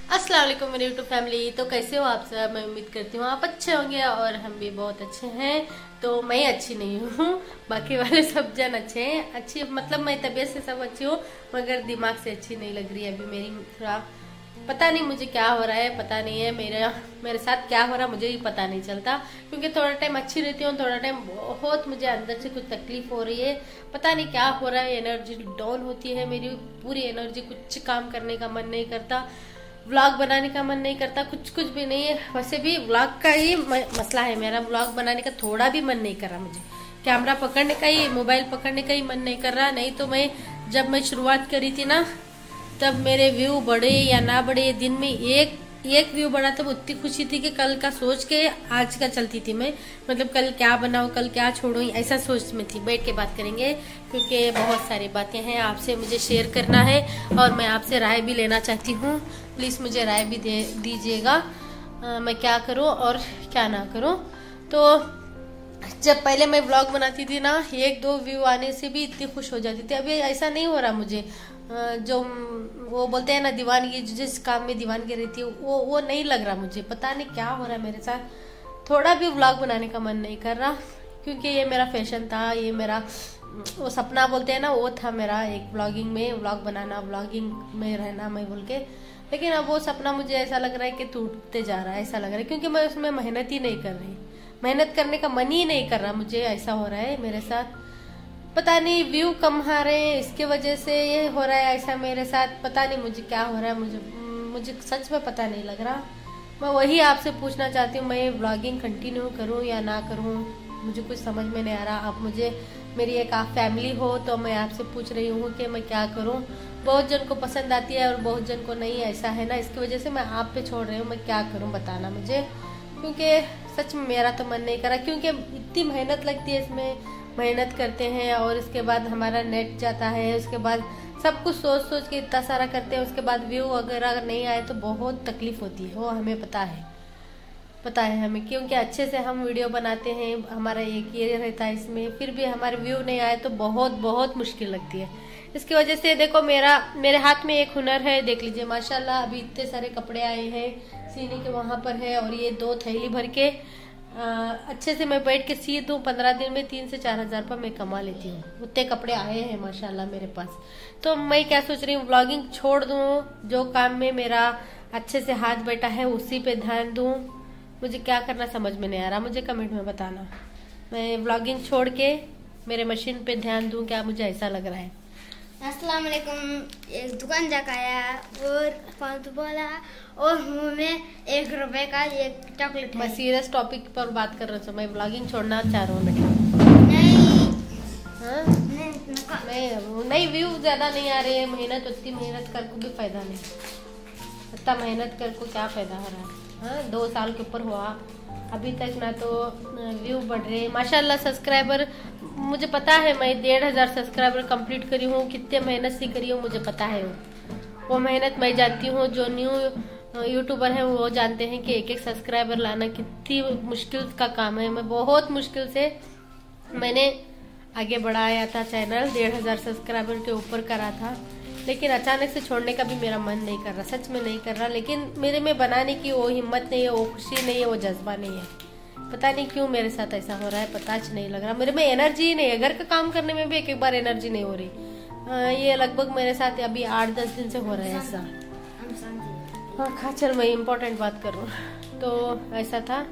अस्सलाम वालेकुम मेरी यूट्यूब फैमिली। तो कैसे हो आप सब? मैं उम्मीद करती हूँ आप अच्छे होंगे और हम भी बहुत अच्छे हैं। तो मैं अच्छी नहीं हूँ, बाकी वाले सब जन अच्छे हैं। अच्छी मतलब मैं तबीयत से सब अच्छी हूँ, मगर दिमाग से अच्छी नहीं लग रही है अभी मेरी। थोड़ा पता नहीं मुझे क्या हो रहा है, पता नहीं है मेरे साथ क्या हो रहा है, मुझे ही पता नहीं चलता। क्योंकि थोड़ा टाइम अच्छी रहती हूँ, थोड़ा टाइम बहुत मुझे अंदर से कुछ तकलीफ हो रही है। पता नहीं क्या हो रहा है, एनर्जी डाउन होती है मेरी पूरी एनर्जी, कुछ काम करने का मन नहीं करता, व्लॉग बनाने का मन नहीं करता, कुछ भी नहीं है। वैसे भी व्लॉग का ही मसला है मेरा, व्लॉग बनाने का थोड़ा भी मन नहीं कर रहा मुझे। कैमरा पकड़ने का ही, मोबाइल पकड़ने का ही मन नहीं कर रहा। नहीं तो जब मैं शुरुआत करी थी ना, तब मेरे व्यू बढ़े या ना बढ़े, दिन में एक व्यू बढ़ा तब उतनी खुशी थी कि कल का सोच के आज का चलती थी मैं। मतलब कल क्या बनाऊं, कल क्या छोड़ूं, ऐसा सोच में थी। बैठ के बात करेंगे क्योंकि बहुत सारी बातें हैं आपसे मुझे शेयर करना है और मैं आपसे राय भी लेना चाहती हूँ। प्लीज मुझे राय भी दीजिएगा, मैं क्या करूँ और क्या ना करूँ। तो जब पहले मैं ब्लॉग बनाती थी ना, 1-2 व्यू आने से भी इतनी खुश हो जाती थी। अभी ऐसा नहीं हो रहा मुझे। जो वो बोलते हैं ना दीवानगी, जिस काम में दीवानगी रहती है वो नहीं लग रहा मुझे। पता नहीं क्या हो रहा है मेरे साथ। थोड़ा भी व्लॉग बनाने का मन नहीं कर रहा, क्योंकि ये मेरा फैशन था, ये मेरा वो सपना बोलते हैं ना, वो था मेरा एक व्लॉगिंग में, व्लॉग बनाना, व्लॉगिंग में रहना मैं बोल के। लेकिन अब वो सपना मुझे ऐसा लग रहा है कि टूटते जा रहा है, ऐसा लग रहा है। क्योंकि मैं उसमें मेहनत ही नहीं कर रही, मेहनत करने का मन ही नहीं कर रहा मुझे। ऐसा हो रहा है मेरे साथ। पता नहीं व्यू कम आ रहे हैं, इसके वजह से ये हो रहा है ऐसा मेरे साथ। पता नहीं मुझे क्या हो रहा है, मुझे सच में पता नहीं लग रहा। मैं वही आपसे पूछना चाहती हूँ, मैं व्लॉगिंग कंटिन्यू करूँ या ना करूँ, मुझे कुछ समझ में नहीं आ रहा। आप मुझे, मेरी एक आप फैमिली हो, तो मैं आपसे पूछ रही हूँ कि मैं क्या करूँ। बहुत जन को पसंद आती है और बहुत जन को नहीं, ऐसा है ना। इसकी वजह से मैं आप पे छोड़ रही हूँ, मैं क्या करूँ बताना मुझे। क्योंकि सच में मेरा तो मन नहीं करा, क्योंकि इतनी मेहनत लगती है इसमें। मेहनत करते हैं और इसके बाद हमारा नेट जाता है, उसके बाद सब कुछ सोच सोच के इतना सारा करते हैं, उसके बाद व्यू अगर नहीं आए तो बहुत तकलीफ होती है। वो हमें पता है हमें, क्योंकि अच्छे से हम वीडियो बनाते हैं, हमारा एक ये रहता है इसमें, फिर भी हमारे व्यू नहीं आए तो बहुत बहुत मुश्किल लगती है। इसकी वजह से देखो मेरे हाथ में एक हुनर है, देख लीजिए माशाल्लाह। अभी इतने सारे कपड़े आए हैं सीने के, वहां पर है, और ये 2 थैली भर के अच्छे से मैं बैठ के सी दूं, 15 दिन में 3 से 4 हजार रुपये मैं कमा लेती हूँ। उतने कपड़े आए हैं माशाल्लाह मेरे पास। तो मैं क्या सोच रही हूँ, व्लॉगिंग छोड़ दूं, जो काम में मेरा अच्छे से हाथ बैठा है उसी पे ध्यान दूं। मुझे क्या करना समझ में नहीं आ रहा, मुझे कमेंट में बताना। मैं व्लॉगिंग छोड़ के मेरे मशीन पे ध्यान दूं, क्या मुझे ऐसा लग रहा है। अस्सलाम वालेकुम। एक दुकान जाकर आया और फालतू बोला और मुंह में 1 रुपए का एक चॉकलेट। मैं सीरियस टॉपिक पर बात कर रहा हूँ, मैं व्लॉगिंग छोड़ना चाह रहा हूँ बेटा। नहीं व्यू ज्यादा नहीं आ रहे हैं, मेहनत उतनी मेहनत कर को भी फायदा नहीं। इतना मेहनत कर को क्या फायदा हो रहा है। हाँ 2 साल के ऊपर हुआ, अभी तक ना तो व्यू बढ़ रहे हैं माशाल्लाह। सब्सक्राइबर मुझे पता है, मैं 1,500 सब्सक्राइबर कंप्लीट करी हूँ, कितने मेहनत से करी हूँ मुझे पता है। वो मेहनत मैं जानती हूँ, जो न्यू यूट्यूबर हैं वो जानते हैं कि एक सब्सक्राइबर लाना कितनी मुश्किल का काम है। मैं बहुत मुश्किल से मैंने आगे बढ़ाया था चैनल, 1,500 सब्सक्राइबर के ऊपर करा था। लेकिन अचानक से छोड़ने का भी मेरा मन नहीं कर रहा, सच में नहीं कर रहा। लेकिन मेरे में बनाने की वो हिम्मत नहीं है, वो खुशी नहीं है, वो जज्बा नहीं है। पता नहीं क्यों मेरे साथ ऐसा हो रहा है, पता नहीं लग रहा। मेरे में एनर्जी ही नहीं है, घर का काम करने में भी एक बार एनर्जी नहीं हो रही। ये लगभग मेरे साथ अभी 8-10 दिन से हो रहा है ऐसा। हाँ खा, चल मैं इम्पोर्टेंट बात कर रहा हूँ। तो ऐसा था,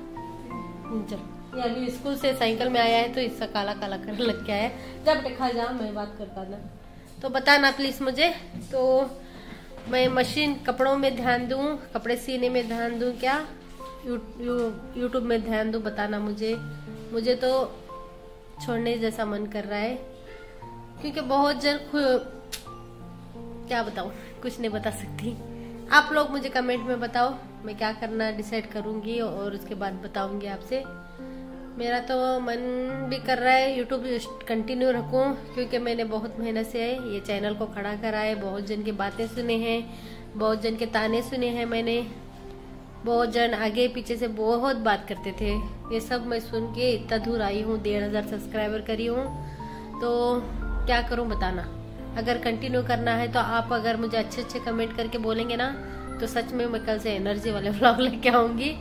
चल ये अभी स्कूल से साइकिल में आया है तो इसका काला काला करने लग गया है। जब देखा जा मैं बात करता था, तो बताना प्लीज मुझे। तो मैं मशीन कपड़ों में ध्यान दूं, कपड़े सीने में ध्यान दूं, क्या यूट्यूब में ध्यान दूं, बताना मुझे तो छोड़ने जैसा मन कर रहा है। क्योंकि बहुत जन क्या बताऊं, कुछ नहीं बता सकती। आप लोग मुझे कमेंट में बताओ, मैं क्या करना डिसाइड करूंगी और उसके बाद बताऊंगी आपसे। मेरा तो मन भी कर रहा है यूट्यूब कंटिन्यू रखूं, क्योंकि मैंने बहुत मेहनत से ये चैनल को खड़ा करा है। बहुत जन की बातें सुने हैं, बहुत जन के ताने सुने हैं मैंने, बहुत जन आगे पीछे से बहुत बात करते थे। ये सब मैं सुन के इतना दूर आई हूँ, 1,500 सब्सक्राइबर करी हूँ। तो क्या करूँ बताना। अगर कंटिन्यू करना है तो आप अगर मुझे अच्छे अच्छे कमेंट करके बोलेंगे ना, तो सच में मैं कल से एनर्जी वाले व्लॉग लेके आऊंगी,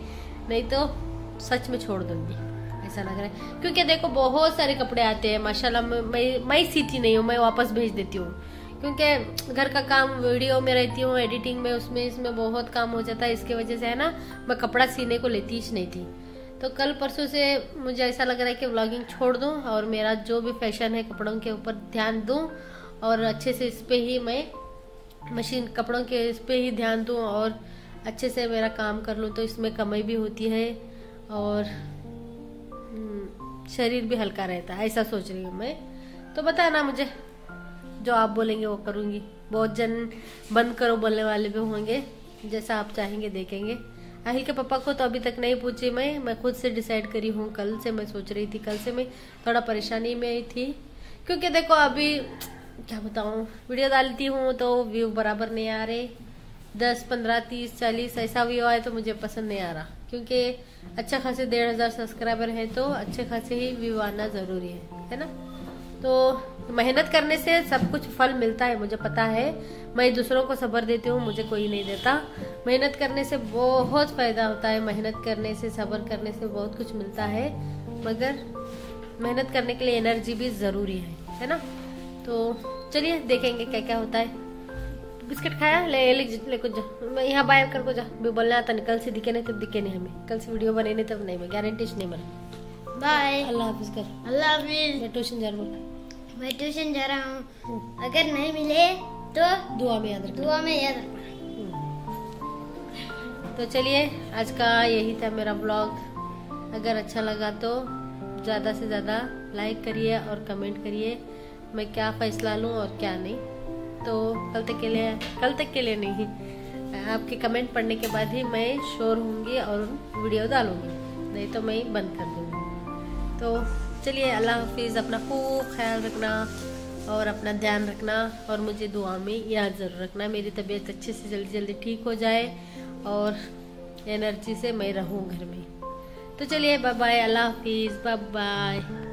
नहीं तो सच में छोड़ दूंगी ऐसा लग रहा है। क्योंकि देखो बहुत सारे कपड़े आते हैं माशाल्लाह, मैं सीती नहीं हूँ, मैं वापस भेज देती हूँ क्योंकि घर का काम, वीडियो में रहती हूँ, एडिटिंग में, उसमें इसमें बहुत काम हो जाता है। इसके वजह से है ना, मैं कपड़ा सीने को लेती ही नहीं थी। तो कल परसों से मुझे ऐसा लग रहा है कि व्लॉगिंग छोड़ दूं और मेरा जो भी फैशन है कपड़ों के ऊपर ध्यान दूं और अच्छे से इस पे ही मैं मशीन कपड़ों के इस पे ही ध्यान दूं और अच्छे से मेरा काम कर लूं, तो इसमें कमाई भी होती है और शरीर भी हल्का रहता है, ऐसा सोच रही हूँ मैं। तो बताना मुझे, जो आप बोलेंगे वो करूँगी। बहुत जन बंद करो बोलने वाले भी होंगे, जैसा आप चाहेंगे देखेंगे। आहिल के पापा को तो अभी तक नहीं पूछी मैं खुद से डिसाइड करी हूँ। कल से मैं सोच रही थी, कल से मैं थोड़ा परेशानी में थी क्योंकि देखो अभी क्या बताऊँ, वीडियो डालती हूँ तो व्यू बराबर नहीं आ रहे, 10, 15, 30, 40 ऐसा व्यू आए तो मुझे पसंद नहीं आ रहा, क्योंकि अच्छा खासे 1500 सब्सक्राइबर है तो अच्छे खासे ही व्यू आना जरूरी है ना। तो मेहनत करने से सब कुछ फल मिलता है, मुझे पता है। मैं दूसरों को सब्र देती हूँ, मुझे कोई नहीं देता। मेहनत करने से बहुत फायदा होता है, मेहनत करने से, सब्र करने से बहुत कुछ मिलता है, मगर मेहनत करने के लिए एनर्जी भी जरूरी है ना। तो चलिए देखेंगे क्या क्या होता है। बिस्किट खाया, ले कुछ जा, यहाँ बाहर कर को जा, भी बोलना आता नहीं, कल से दिखे नहीं तब दिखे नहीं हमें, कल से वीडियो बने नहीं तब नहीं, मैं गारंटी नहीं बना। बाय, अल्लाह हाफिज कर। अल्लाह हाफिज। मैं ट्यूशन जा रहा हूँ, मैं ट्यूशन जा रहा हूँ, अगर नहीं मिले तो दुआ में याद रखना, दुआ में याद रखना। तो चलिए आज का यही था मेरा ब्लॉग। अगर अच्छा लगा तो ज़्यादा से ज़्यादा लाइक करिए और कमेंट करिए मैं क्या फैसला लूँ और क्या नहीं। तो कल तक के लिए नहीं, आपके कमेंट पढ़ने के बाद ही मैं श्योर होंगी और वीडियो डालूंगी, नहीं तो मैं बंद कर दूँगी। तो चलिए अल्लाह हाफिज़, अपना खूब ख्याल रखना और अपना ध्यान रखना और मुझे दुआ में याद ज़रूर रखना, मेरी तबीयत अच्छे से जल्दी जल्दी ठीक हो जाए और एनर्जी से मैं रहूँ घर में। तो चलिए बाय बाय, अल्लाह हाफिज़, बाय बाय।